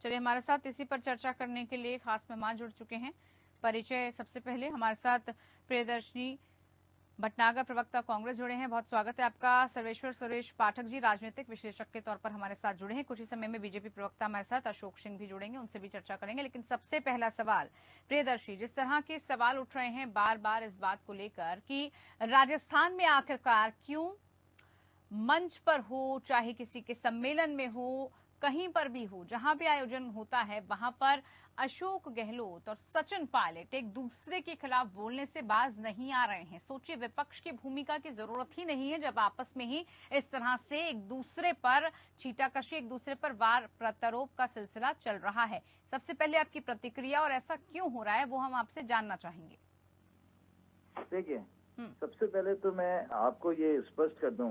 चलिए, हमारे साथ इसी पर चर्चा करने के लिए खास मेहमान जुड़ चुके हैं। परिचय सबसे पहले हमारे साथ प्रियदर्शनी भटनागर, प्रवक्ता कांग्रेस, जुड़े हैं। बहुत स्वागत है आपका। सर्वेश्वर सुरेश पाठक जी, राजनीतिक विश्लेषक के तौर पर हमारे साथ जुड़े हैं। कुछ ही समय में बीजेपी प्रवक्ता हमारे साथ अशोक सिंह भी जुड़ेंगे, उनसे भी चर्चा करेंगे। लेकिन सबसे पहला सवाल, प्रियदर्शी, जिस तरह के सवाल उठ रहे हैं बार बार इस बात को लेकर कि राजस्थान में आखिरकार क्यों मंच पर हो, चाहे किसी के सम्मेलन में हो, कहीं पर भी हो, जहां भी आयोजन होता है वहां पर अशोक गहलोत और सचिन पायलट एक दूसरे के खिलाफ बोलने से बाज नहीं आ रहे हैं। सोचिए, विपक्ष की भूमिका की जरूरत ही नहीं है जब आपस में ही इस तरह से एक दूसरे पर छींटाकशी, एक दूसरे पर वार प्रत्यारोप का सिलसिला चल रहा है। सबसे पहले आपकी प्रतिक्रिया और ऐसा क्यों हो रहा है वो हम आपसे जानना चाहेंगे। देखिए, सबसे पहले तो मैं आपको ये स्पष्ट कर दूं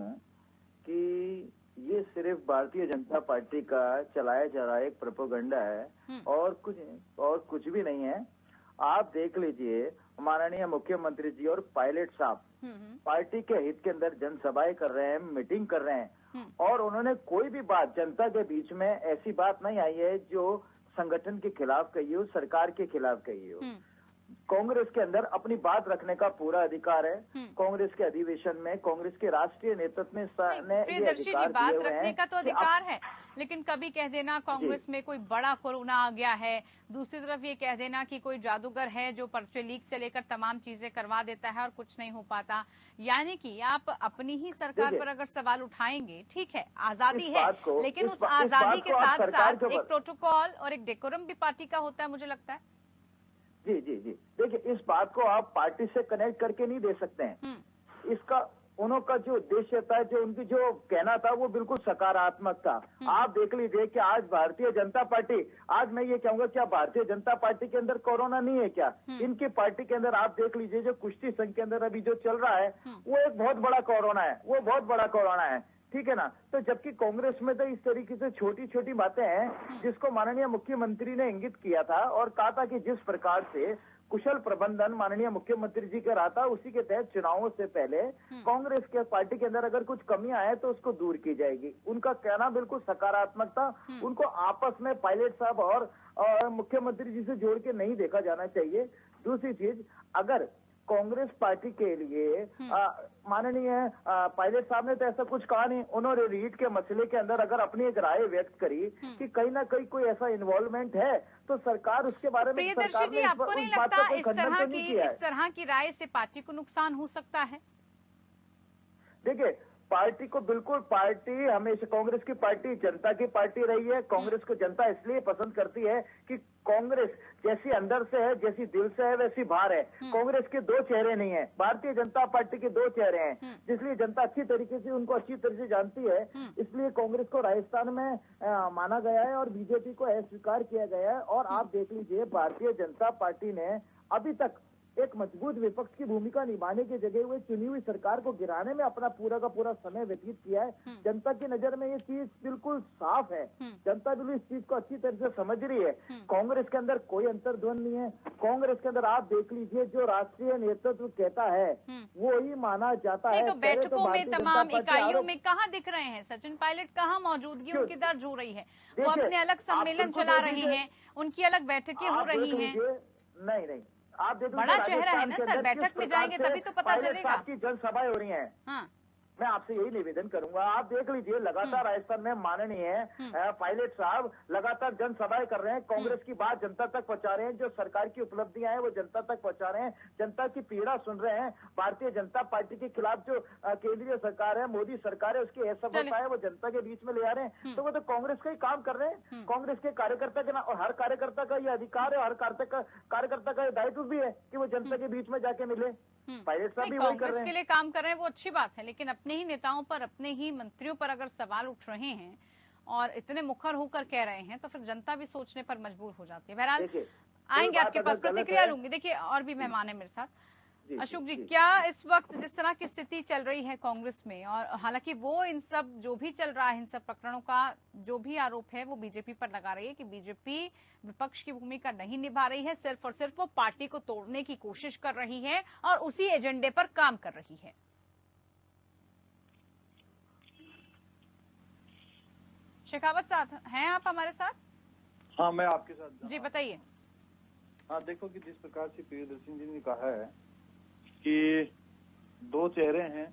कि ये सिर्फ भारतीय जनता पार्टी का चलाया जा रहा एक प्रोपेगेंडा है और कुछ भी नहीं है। आप देख लीजिए, माननीय मुख्यमंत्री जी और पायलट साहब पार्टी के हित के अंदर जनसभाएं कर रहे हैं, मीटिंग कर रहे हैं और उन्होंने कोई भी बात जनता के बीच में ऐसी बात नहीं आई है जो संगठन के खिलाफ कही हो, सरकार के खिलाफ कही हो। कांग्रेस के अंदर अपनी बात रखने का पूरा अधिकार है। कांग्रेस के अधिवेशन में कांग्रेस के राष्ट्रीय नेतृत्व ने प्रियदर्शी जी, बात रखने का तो अधिकार है, लेकिन कभी कह देना कांग्रेस में कोई बड़ा कोरोना आ गया है, दूसरी तरफ ये कह देना कि कोई जादूगर है जो पर्चे लीक से लेकर तमाम चीजें करवा देता है और कुछ नहीं हो पाता। यानी कि आप अपनी ही सरकार पर अगर सवाल उठाएंगे, ठीक है, आजादी है, लेकिन उस आजादी के साथ साथ एक प्रोटोकॉल और एक डेकोरम भी पार्टी का होता है, मुझे लगता है। जी जी जी, देखिए, इस बात को आप पार्टी से कनेक्ट करके नहीं दे सकते हैं। इसका उनका जो उद्देश्य था, जो उनकी जो कहना था, वो बिल्कुल सकारात्मक था। आप देख लीजिए कि आज भारतीय जनता पार्टी, आज मैं ये कहूंगा क्या भारतीय जनता पार्टी के अंदर कोरोना नहीं है क्या? इनकी पार्टी के अंदर आप देख लीजिए, जो कुश्ती संघ के अंदर अभी जो चल रहा है वो एक बहुत बड़ा कोरोना है, वो बहुत बड़ा कोरोना है, ठीक है ना। तो जबकि कांग्रेस में तो इस तरीके से छोटी छोटी बातें हैं जिसको माननीय मुख्यमंत्री ने इंगित किया था और कहा था कि जिस प्रकार से कुशल प्रबंधन माननीय मुख्यमंत्री जी का रहा था, उसी के तहत चुनावों से पहले कांग्रेस के पार्टी के अंदर अगर कुछ कमियां आए तो उसको दूर की जाएगी। उनका कहना बिल्कुल सकारात्मक था। उनको आपस में पायलट साहब और मुख्यमंत्री जी से जोड़ के नहीं देखा जाना चाहिए। दूसरी चीज, अगर कांग्रेस पार्टी के लिए माननीय पायलट साहब ने तो ऐसा कुछ कहा नहीं। उन्होंने रीट के मसले के अंदर अगर अपनी एक राय व्यक्त करी कि कहीं ना कहीं कोई ऐसा इन्वॉल्वमेंट है तो सरकार उसके बारे में, प्रियदर्शी जी, आपको नहीं लगता इस तरह की राय से पार्टी को नुकसान हो सकता है? देखिए, पार्टी को बिल्कुल, पार्टी हमेशा, कांग्रेस की पार्टी जनता की पार्टी रही है। कांग्रेस को जनता इसलिए पसंद करती है कि कांग्रेस जैसी अंदर से है, जैसी दिल से है, वैसी बाहर है। कांग्रेस के दो चेहरे नहीं है, भारतीय जनता पार्टी के दो चेहरे हैं, जिसलिए जनता अच्छी तरीके से उनको अच्छी तरह से जानती है। इसलिए कांग्रेस को राजस्थान में माना गया है और बीजेपी को अस्वीकार किया गया है। और आप देख लीजिए, भारतीय जनता पार्टी ने अभी तक एक मजबूत विपक्ष की भूमिका निभाने की जगह हुए चुनी हुई सरकार को गिराने में अपना पूरा का पूरा समय व्यतीत किया है। जनता की नजर में ये चीज बिल्कुल साफ है, जनता भी इस चीज को अच्छी तरह से समझ रही है। कांग्रेस के अंदर कोई अंतर्द्वंद नहीं है। कांग्रेस के अंदर आप देख लीजिए, जो राष्ट्रीय नेतृत्व कहता है वो ही माना जाता है। तो बैठकों में, तमाम इकाइयों में कहाँ दिख रहे हैं सचिन पायलट? कहाँ मौजूदगी उनकी दर्ज हो रही है? वो अपने अलग सम्मेलन चला रहे हैं, उनकी अलग बैठकें हो रही हैं। नहीं, आप देखो, बड़ा चेहरा है ना सर, बैठक में जाएंगे तभी तो पता चलेगा। आपकी जनसभाएं हो रही हैं। हाँ, मैं आपसे यही निवेदन करूंगा। आप देख लीजिए, लगातार राजस्थान में माननीय पायलट साहब लगातार जनसभाएं कर रहे हैं, कांग्रेस की बात जनता तक पहुंचा रहे हैं, जो सरकार की उपलब्धियां हैं वो जनता तक पहुंचा रहे हैं, जनता की पीड़ा सुन रहे हैं। भारतीय जनता पार्टी के खिलाफ जो केंद्रीय सरकार है, मोदी सरकार है, उसकी असफलता है वो जनता के बीच में ले आ रहे हैं। तो वो तो कांग्रेस का ही काम कर रहे हैं, कांग्रेस के कार्यकर्ता के नाम। और हर कार्यकर्ता का ये अधिकार है, हर कार्यकर्ता का दायित्व भी है कि वो जनता के बीच में जाके मिले। पायलट साहब भी वही कर रहे हैं, के लिए काम कर रहे हैं, वो अच्छी बात है। लेकिन अपने ही नेताओं पर, अपने ही मंत्रियों पर अगर सवाल उठ रहे हैं और इतने मुखर होकर कह रहे हैं तो फिर जनता भी सोचने पर मजबूर हो जाती है। बहरहाल आएंगे आपके पास, प्रतिक्रिया लूंगी। देखिए, और भी मेहमान है मेरे साथ। अशोक जी, क्या इस वक्त जिस तरह की स्थिति चल रही है कांग्रेस में, और हालांकि वो इन सब जो भी चल रहा है, इन सब प्रकरणों का जो भी आरोप है वो बीजेपी पर लगा रही है कि बीजेपी विपक्ष की भूमिका नहीं निभा रही है, सिर्फ और सिर्फ वो पार्टी को तोड़ने की कोशिश कर रही है और उसी एजेंडे पर काम कर रही है। शेखावत साथ हैं आप हमारे साथ? हाँ, मैं आपके साथ। जी बताइए। हाँ, देखो कि जिस प्रकार से प्रियदर्शन जी ने कहा है कि दो चेहरे हैं,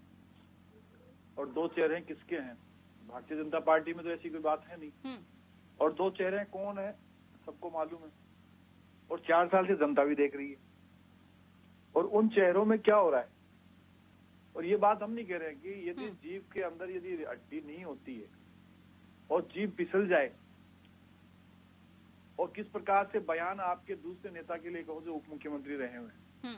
और दो चेहरे किसके हैं? भारतीय जनता पार्टी में तो ऐसी कोई बात है नहीं। और दो चेहरे हैं, कौन है सबको मालूम है, और 4 साल से जनता भी देख रही है। और उन चेहरों में क्या हो रहा है, और ये बात हम नहीं कह रहे हैं कि यदि जीभ के अंदर यदि हड्डी नहीं होती है और जीभ फिसल जाए, और किस प्रकार से बयान आपके दूसरे नेता के लिए कहो जो उप मुख्यमंत्री रहे हुए हैं,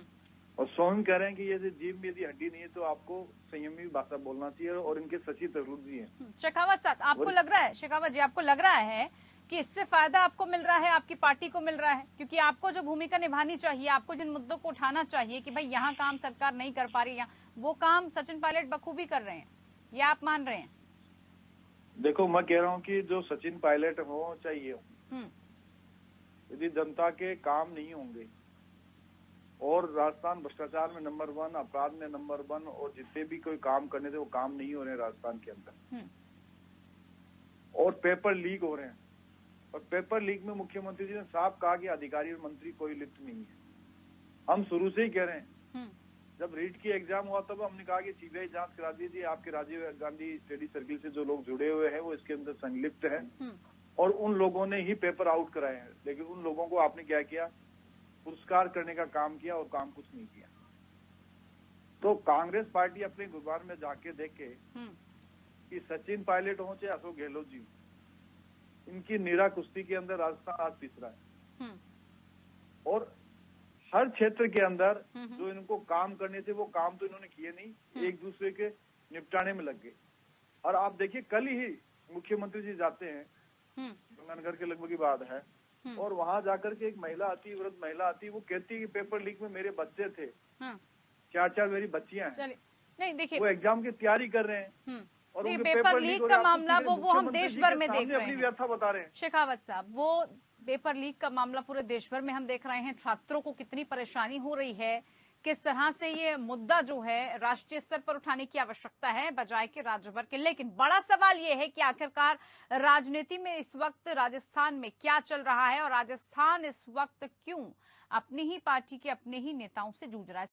और स्वयं कह रहे हैं कि यदि जीभ में यदि हड्डी नहीं है तो आपको संयमी भाषा बोलना चाहिए, और इनके सचिव तरूर जी हैं। शेखावत साहब, आपको लग रहा है, शेखावत जी आपको लग रहा है कि इससे फायदा आपको मिल रहा है, आपकी पार्टी को मिल रहा है? क्योंकि आपको जो भूमिका निभानी चाहिए, आपको जिन मुद्दों को उठाना चाहिए कि भाई यहाँ काम सरकार नहीं कर पा रही है, वो काम सचिन पायलट बखूबी कर रहे हैं, ये आप मान रहे हैं? देखो, मैं कह रहा हूँ कि जो सचिन पायलट हो चाहिए हो, यदि जनता के काम नहीं होंगे, और राजस्थान भ्रष्टाचार में नंबर 1, अपराध में नंबर 1, और जितने भी कोई काम करने थे वो काम नहीं हो रहे हैं राजस्थान के अंदर, और पेपर लीक हो रहे हैं, और पेपर लीक में मुख्यमंत्री जी ने साफ कहा कि अधिकारी और मंत्री कोई लिप्त नहीं है। हम शुरू से ही कह रहे हैं, जब रीट की एग्जाम हुआ तब हमने कहा कि सीबीआई जांच करा दीजिए, आपके राजीव गांधी स्टडी सर्किल से जो लोग जुड़े हुए हैं वो इसके अंदर संलिप्त हैं, और उन लोगों ने ही पेपर आउट कराए हैं। लेकिन उन लोगों को आपने क्या किया, पुरस्कार करने का काम किया, और काम कुछ नहीं किया। तो कांग्रेस पार्टी अपने गुरुद्वार में जाके देखे कि सचिन पायलट हो चाहे अशोक गहलोत जी, इनकी निरा कुश्ती के अंदर राजस्थान आज तीसरा है, और हर क्षेत्र के अंदर जो इनको काम करने थे वो काम तो इन्होंने किए नहीं, एक दूसरे के निपटाने में लग गए। और आप देखिए, कल ही मुख्यमंत्री जी जाते हैं, गंगानगर के लगभग की बात है, और वहां जाकर के एक महिला आती है, वृद्ध महिला आती है, वो कहती है कि पेपर लीक में मेरे बच्चे थे, 4 मेरी बच्चियां हैं, नहीं देखिए, वो एग्जाम की तैयारी कर रहे हैं, और उनके पेपर लीक का मामला वो हम देश भर में देख रहे अपनी व्यथा बता रहे हैं। शेखावत साहब, वो पेपर लीक का मामला पूरे देश भर में हम देख रहे हैं, छात्रों को कितनी परेशानी हो रही है, किस तरह से ये मुद्दा जो है राष्ट्रीय स्तर पर उठाने की आवश्यकता है बजाय के राज्य भर के। लेकिन बड़ा सवाल ये है कि आखिरकार राजनीति में इस वक्त राजस्थान में क्या चल रहा है, और राजस्थान इस वक्त क्यों अपनी ही पार्टी के अपने ही नेताओं से जूझ रहा है।